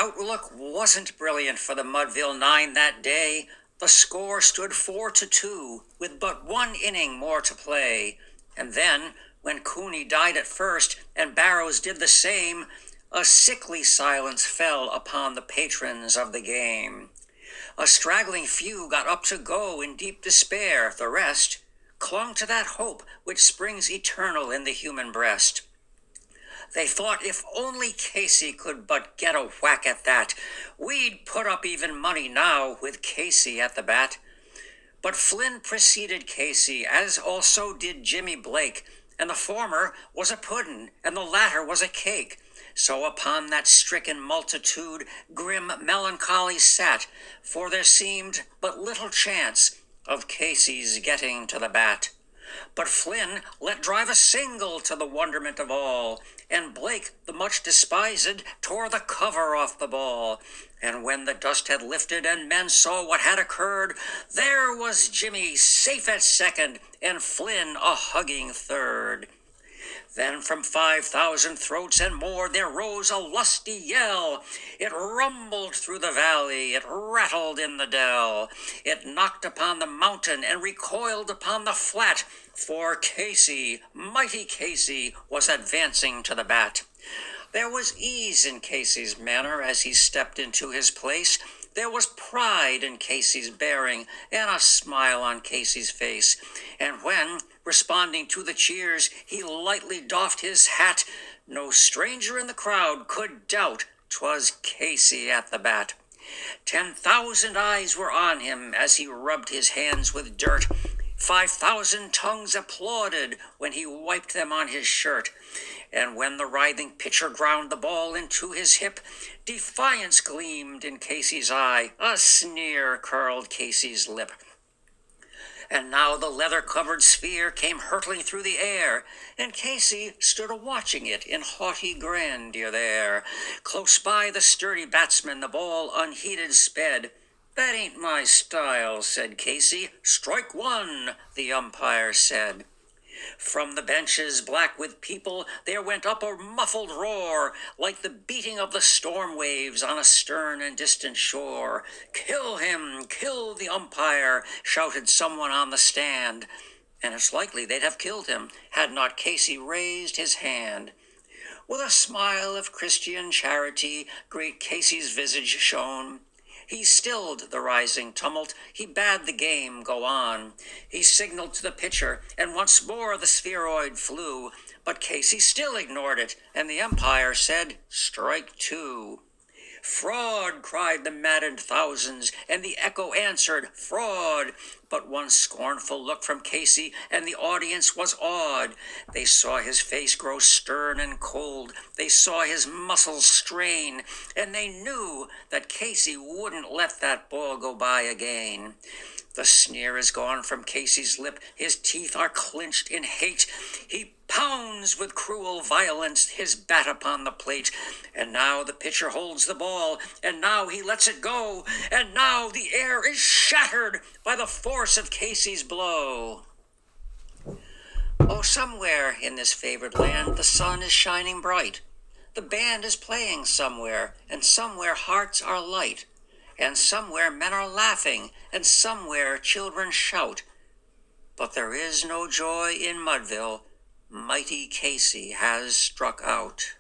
outlook wasn't brilliant for the Mudville Nine that day. The score stood 4-2, with but one inning more to play. And then, when Cooney died at first and Barrows did the same, a sickly silence fell upon the patrons of the game. A straggling few got up to go in deep despair. The rest clung to that hope which springs eternal in the human breast. They thought if only Casey could but get a whack at that, we'd put up even money now with Casey at the bat. But Flynn preceded Casey, as also did Jimmy Blake, and the former was a puddin', and the latter was a cake. So upon that stricken multitude grim melancholy sat, for there seemed but little chance of Casey's getting to the bat. But Flynn let drive a single to the wonderment of all, and Blake, the much despised, tore the cover off the ball. And when the dust had lifted and men saw what had occurred, there was Jimmy safe at second and Flynn a hugging third. Then from 5,000 throats and more there rose a lusty yell. It rumbled through the valley, it rattled in the dell. It knocked upon the mountain and recoiled upon the flat, for Casey, mighty Casey, was advancing to the bat. There was ease in Casey's manner as he stepped into his place. There was pride in Casey's bearing and a smile on Casey's face. And when, responding to the cheers, he lightly doffed his hat, no stranger in the crowd could doubt 'twas Casey at the bat. 10,000 eyes were on him as he rubbed his hands with dirt. 5,000 tongues applauded when he wiped them on his shirt. And when the writhing pitcher ground the ball into his hip, defiance gleamed in Casey's eye, a sneer curled Casey's lip. And now the leather-covered sphere came hurtling through the air, and Casey stood a-watching it in haughty grandeur there. Close by the sturdy batsman the ball unheeded sped. "That ain't my style," said Casey. "Strike one," the umpire said. From the benches black with people there went up a muffled roar, like the beating of the storm waves on a stern and distant shore. "Kill him! Kill the umpire!" shouted someone on the stand. And it's likely they'd have killed him had not Casey raised his hand. With a smile of Christian charity great Casey's visage shone. He stilled the rising tumult, he bade the game go on. He signaled to the pitcher, and once more the spheroid flew, but Casey still ignored it, and the umpire said, "Strike two." "Fraud!" cried the maddened thousands, and the echo answered, "Fraud!" But one scornful look from Casey, and the audience was awed. They saw his face grow stern and cold, they saw his muscles strain, and they knew that Casey wouldn't let that ball go by again. The sneer is gone from Casey's lip, his teeth are clenched in hate. He pounds with cruel violence his bat upon the plate, and now the pitcher holds the ball, and now he lets it go, and now the air is shattered by the force of Casey's blow. Oh, somewhere in this favored land the sun is shining bright. The band is playing somewhere, and somewhere hearts are light. And somewhere men are laughing, and somewhere children shout. But there is no joy in Mudville. Mighty Casey has struck out.